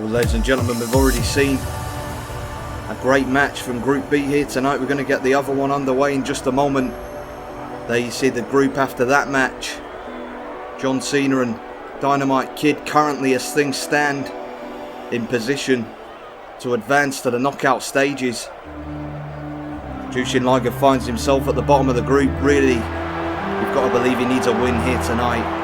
Well, ladies and gentlemen, we've already seen a great match from Group B here tonight. We're going to get the other one underway in just a moment. There you see the group after that match. John Cena and Dynamite Kid currently, as things stand, in position to advance to the knockout stages. Jushin Liger finds himself at the bottom of the group. Really, we've got to believe he needs a win here tonight.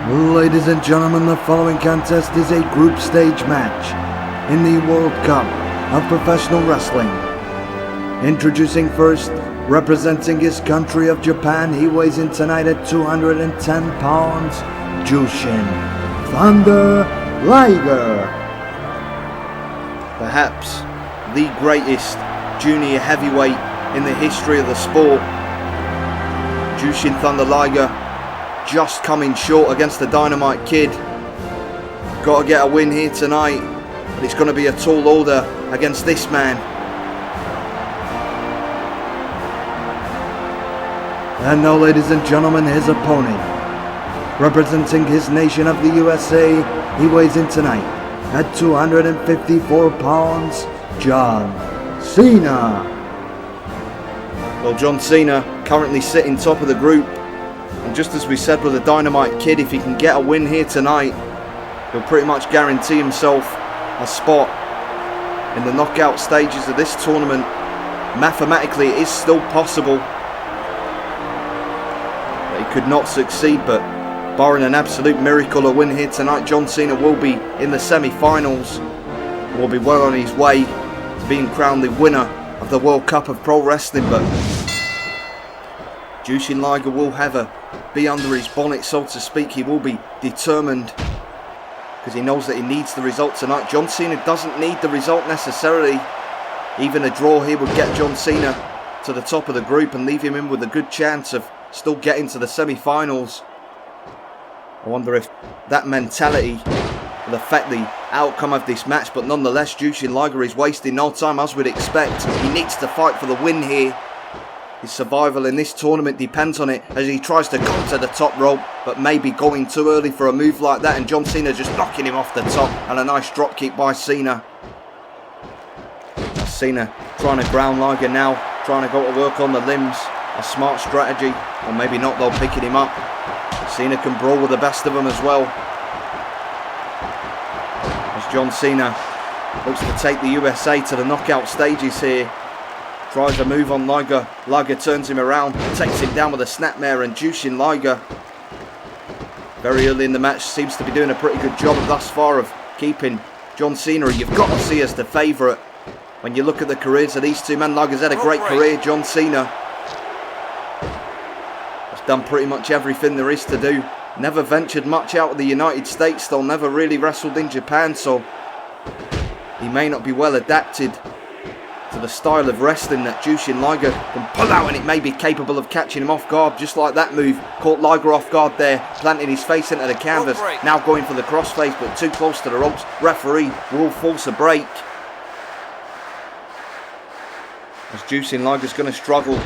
Ladies and gentlemen, the following contest is a group stage match in the World Cup of Professional Wrestling. Introducing first, representing his country of Japan, he weighs in tonight at 210 pounds, Jushin Thunder Liger. Perhaps the greatest junior heavyweight in the history of the sport. Jushin Thunder Liger just coming short against the Dynamite Kid. Got to get a win here tonight, but it's going to be a tall order against this man. And now, ladies and gentlemen, his opponent, representing his nation of the USA, he weighs in tonight at 254 pounds, John Cena. Well, John Cena currently sitting top of the group. And just as we said with the Dynamite Kid, if he can get a win here tonight, he'll pretty much guarantee himself a spot in the knockout stages of this tournament. Mathematically, it is still possible that he could not succeed, but barring an absolute miracle or win here tonight, John Cena will be in the semi-finals, will be well on his way to being crowned the winner of the World Cup of Pro Wrestling. But Jushin Liger will be under his bonnet, so to speak. He will be determined because he knows that he needs the result tonight. John Cena doesn't need the result necessarily. Even a draw here would get John Cena to the top of the group and leave him in with a good chance of still getting to the semi-finals. I wonder if that mentality will affect the outcome of this match, but nonetheless, Jushin Liger is wasting no time, as we'd expect. He needs to fight for the win here. His survival in this tournament depends on it, as he tries to go to the top rope, but maybe going too early for a move like that, and John Cena just knocking him off the top, and a nice drop kick by Cena. Cena trying to ground Liger now, trying to go to work on the limbs. A smart strategy, or maybe not, though, picking him up. Cena can brawl with the best of them as well. As John Cena looks to take the USA to the knockout stages here. Tries a move on Liger. Liger turns him around, takes him down with a snapmare, and Jushin Liger, very early in the match, seems to be doing a pretty good job thus far of keeping John Cena. You've got to see as the favourite when you look at the careers of these two men. Liger's had a great career. John Cena has done pretty much everything there is to do. Never ventured much out of the United States, though. Never really wrestled in Japan, so he may not be well adapted to the style of wrestling that Jushin Liger can pull out, and it may be capable of catching him off guard, just like that move. Caught Liger off guard there, planting his face into the canvas. Now going for the crossface, but too close to the ropes. Referee will force a break, as Jushin Liger's going to struggle.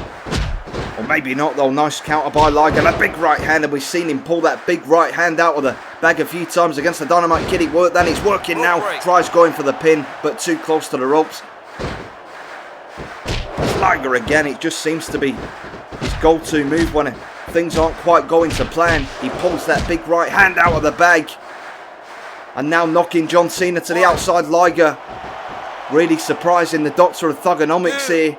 Or maybe not, though. Nice counter by Liger, and a big right hand, and we've seen him pull that big right hand out of the bag a few times against the Dynamite Kid. He worked then, he's working now. Tries going for the pin, but too close to the ropes. Liger again, it just seems to be his go-to move when things aren't quite going to plan. He pulls that big right hand out of the bag, and now knocking John Cena to the outside. Liger really surprising the doctor of thugonomics here,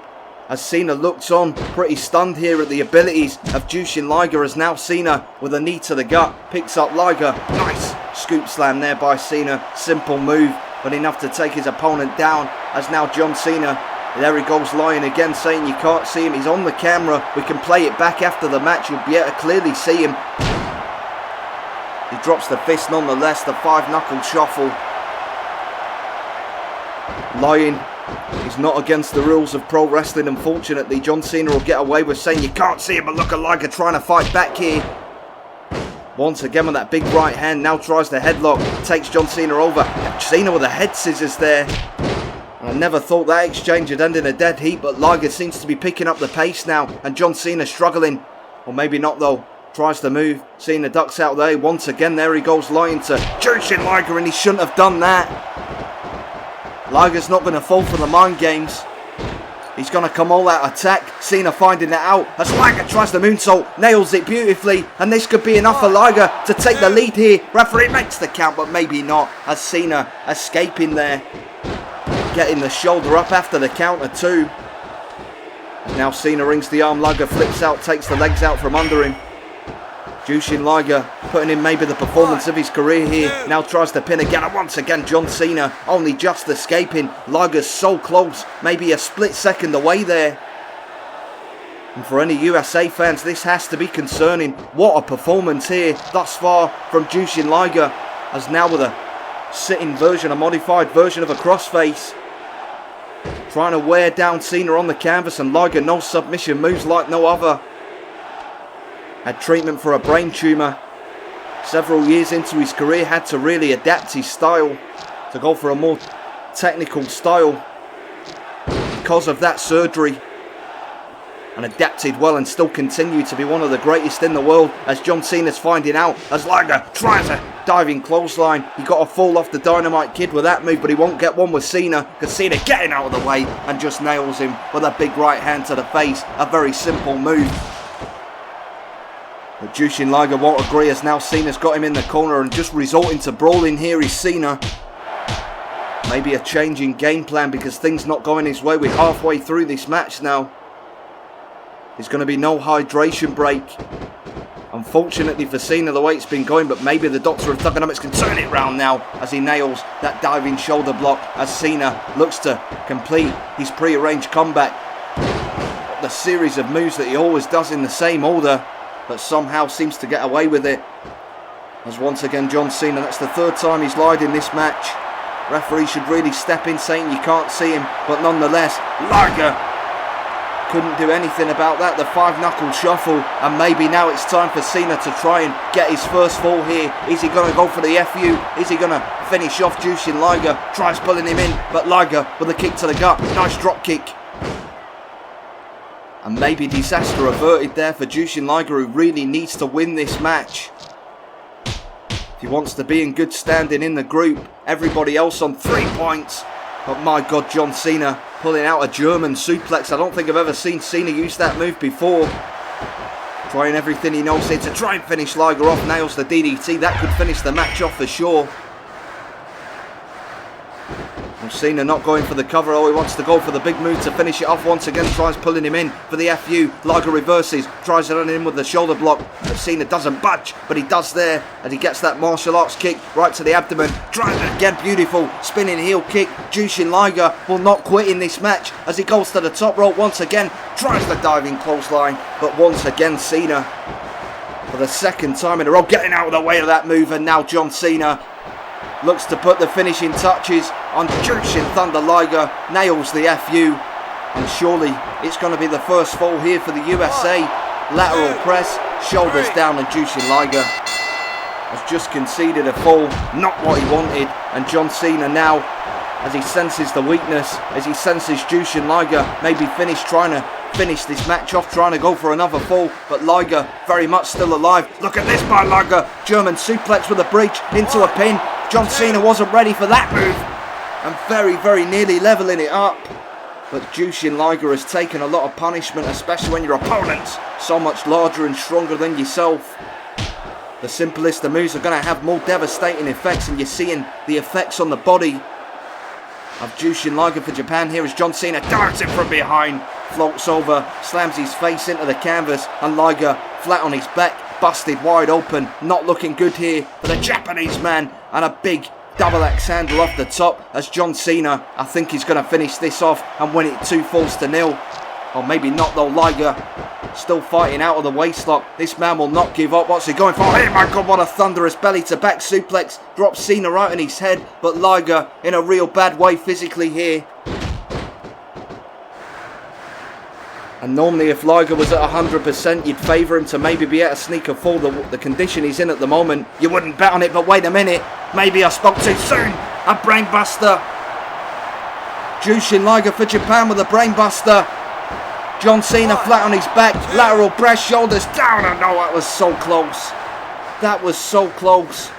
as Cena looks on pretty stunned here at the abilities of Jushin Liger, as now Cena with a knee to the gut picks up Liger. Nice scoop slam there by Cena. Simple move, but enough to take his opponent down, as now John Cena, there he goes lying again, saying you can't see him. He's on the camera. We can play it back after the match. You'll be able to clearly see him. He drops the fist nonetheless. The 5-knuckle shuffle. Lying is not against the rules of pro wrestling, unfortunately. John Cena will get away with saying you can't see him, but look at Liger trying to fight back here. Once again with that big right hand. Now tries the headlock. Takes John Cena over. Cena with the head scissors there. I never thought that exchange would end in a dead heat, but Liger seems to be picking up the pace now, and John Cena struggling. Or maybe not, though. tries to move. Cena ducks out there. Once again, there he goes lying to Jushin Liger, and he shouldn't have done that. Liger's not going to fall for the mind games. He's going to come all out attack. Cena finding it out as Liger tries the moonsault, nails it beautifully, and this could be enough for Liger to take the lead here. Referee makes the count, but maybe not, as Cena escaping there, getting the shoulder up after the count of 2. And now Cena rings the arm. Liger flips out, takes the legs out from under him. Jushin Liger putting in maybe the performance of his career here. Now tries to pin again, and once again John Cena only just escaping. Liger's so close, maybe a split second away there. And for any USA fans, this has to be concerning. What a performance here thus far from Jushin Liger, as now with a sitting version, a modified version of a crossface, trying to wear down Cena on the canvas, and Liger no submission moves like no other. Had treatment for a brain tumour several years into his career, had to really adapt his style to go for a more technical style because of that surgery, and adapted well and still continued to be one of the greatest in the world, as John Cena's finding out as Liger tries a diving clothesline. He got a fall off the Dynamite Kid with that move, but he won't get one with Cena, because Cena getting out of the way and just nails him with a big right hand to the face. A very simple move. But Jushin Liger won't agree, as now Cena's got him in the corner, and just resorting to brawling here is Cena. Maybe a change in game plan, because things not going his way. We're halfway through this match now. There's going to be no hydration break, unfortunately for Cena, the way it's been going, but maybe the Doctor of Thugonomics can turn it round now as he nails that diving shoulder block, as Cena looks to complete his pre-arranged comeback. The series of moves that he always does in the same order, but somehow seems to get away with it. As once again John Cena, that's the 3rd time he's lied in this match. Referee should really step in, saying you can't see him, but nonetheless, Liger couldn't do anything about that. The 5-knuckle shuffle, and maybe now it's time for Cena to try and get his first fall here. Is he going to go for the FU? Is he going to finish off Jushin Liger? Tries pulling him in, but Liger with a kick to the gut. Nice drop kick. And maybe disaster averted there for Jushin Liger, who really needs to win this match if he wants to be in good standing in the group. Everybody else on 3 points. But my God, John Cena pulling out a German suplex. I don't think I've ever seen Cena use that move before. Trying everything he knows here to try and finish Liger off. Nails the DDT. That could finish the match off for sure. Well, Cena not going for the cover. Oh, he wants to go for the big move to finish it off. Once again tries pulling him in for the FU. Liger reverses, tries to run in with the shoulder block, but Cena doesn't budge, but he does there, and he gets that martial arts kick right to the abdomen. Tries it again, beautiful spinning heel kick. Jushin Liger will not quit in this match as he goes to the top rope once again, tries the diving clothesline, but once again Cena, for the 2nd time in a row, getting out of the way of that move. And now John Cena looks to put the finishing touches on Jushin Thunder Liger, nails the FU, and surely it's going to be the first fall here for the USA. Lateral press, shoulders down, and Jushin Liger has just conceded a fall, not what he wanted. And John Cena now, as he senses the weakness, as he senses Jushin Liger maybe trying to finish this match off, trying to go for another fall, but Liger very much still alive. Look at this by Liger, German suplex with a bridge into a pin. John Cena wasn't ready for that move, and very, very nearly leveling it up. But Jushin Liger has taken a lot of punishment, especially when your opponent's so much larger and stronger than yourself. The simplest of moves are going to have more devastating effects, and you're seeing the effects on the body of Jushin Liger for Japan here as John Cena darts in from behind, floats over, slams his face into the canvas, and Liger flat on his back, busted wide open, not looking good here for the Japanese man, and a big double axe handle off the top as John Cena, I think he's going to finish this off and win it 2-0. Or maybe not though. Liger still fighting out of the waistlock. This man will not give up. What's he going for? Oh my God, what a thunderous belly to back suplex. Drops Cena right on his head, but Liger in a real bad way physically here. And normally if Liger was at 100%, you'd favour him to maybe be able to sneak a fall. The condition he's in at the moment, you wouldn't bet on it, but wait a minute. Maybe I spoke too soon. A brainbuster. Jushin Liger for Japan with a brainbuster. John Cena flat on his back, lateral press, shoulders down, and no, that was so close. That was so close.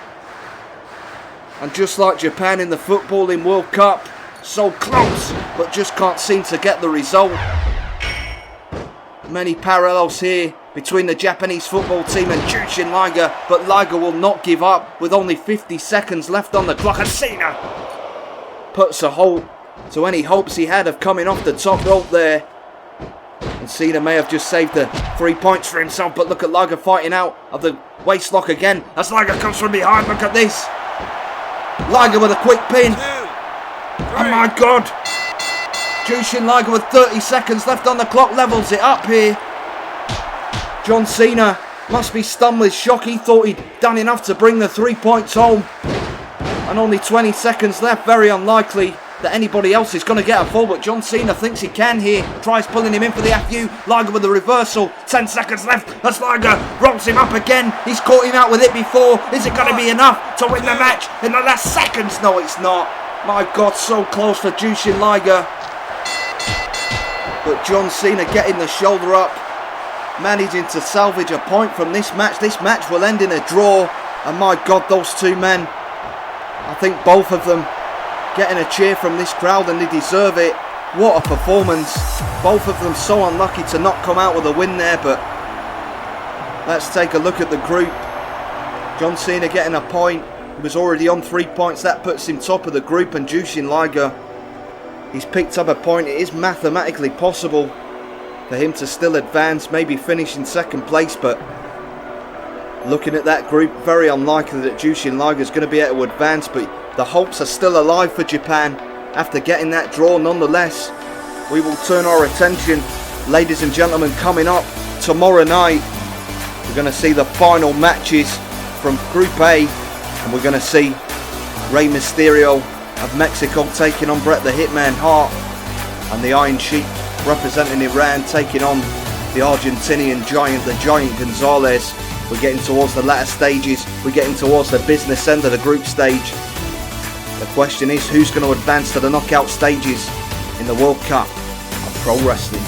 And just like Japan in the Footballing World Cup, so close, but just can't seem to get the result. Many parallels here between the Japanese football team and Jushin Liger, but Liger will not give up with only 50 seconds left on the clock, and Cena puts a halt to any hopes he had of coming off the top rope there. And Cena may have just saved the 3 points for himself, but look at Liger fighting out of the waist lock again as Liger comes from behind. Look at this. Liger with a quick pin. Oh my God. Jushin Liger with 30 seconds left on the clock levels it up here. John Cena must be stunned with shock. He thought he'd done enough to bring the 3 points home. And only 20 seconds left. Very unlikely that anybody else is going to get a fall, but John Cena thinks he can here. Tries pulling him in for the FU. Liger with the reversal. 10 seconds left as Liger rolls him up again. He's caught him out with it before. Is it going to be enough to win the match in the last seconds? No, it's not. My God, so close for Jushin Liger. But John Cena getting the shoulder up, managing to salvage a point from this match. This match will end in a draw. And my God, those two men, I think both of them getting a cheer from this crowd, and they deserve it. What a performance. Both of them so unlucky to not come out with a win there, but let's take a look at the group. John Cena getting a point. He was already on 3 points. That puts him top of the group, and Jushin Liger, he's picked up a point. It is mathematically possible for him to still advance, maybe finish in second place, but looking at that group, very unlikely that Jushin Liger is going to be able to advance, but the hopes are still alive for Japan after getting that draw nonetheless. We will turn our attention, ladies and gentlemen, coming up tomorrow night. We're going to see the final matches from Group A, and we're going to see Rey Mysterio of Mexico taking on Bret the Hitman Hart, and the Iron Sheik representing Iran taking on the Argentinian giant, the Giant Gonzalez. We're getting towards the latter stages. We're getting towards the business end of the group stage. The question is, who's going to advance to the knockout stages in the World Cup of Pro Wrestling?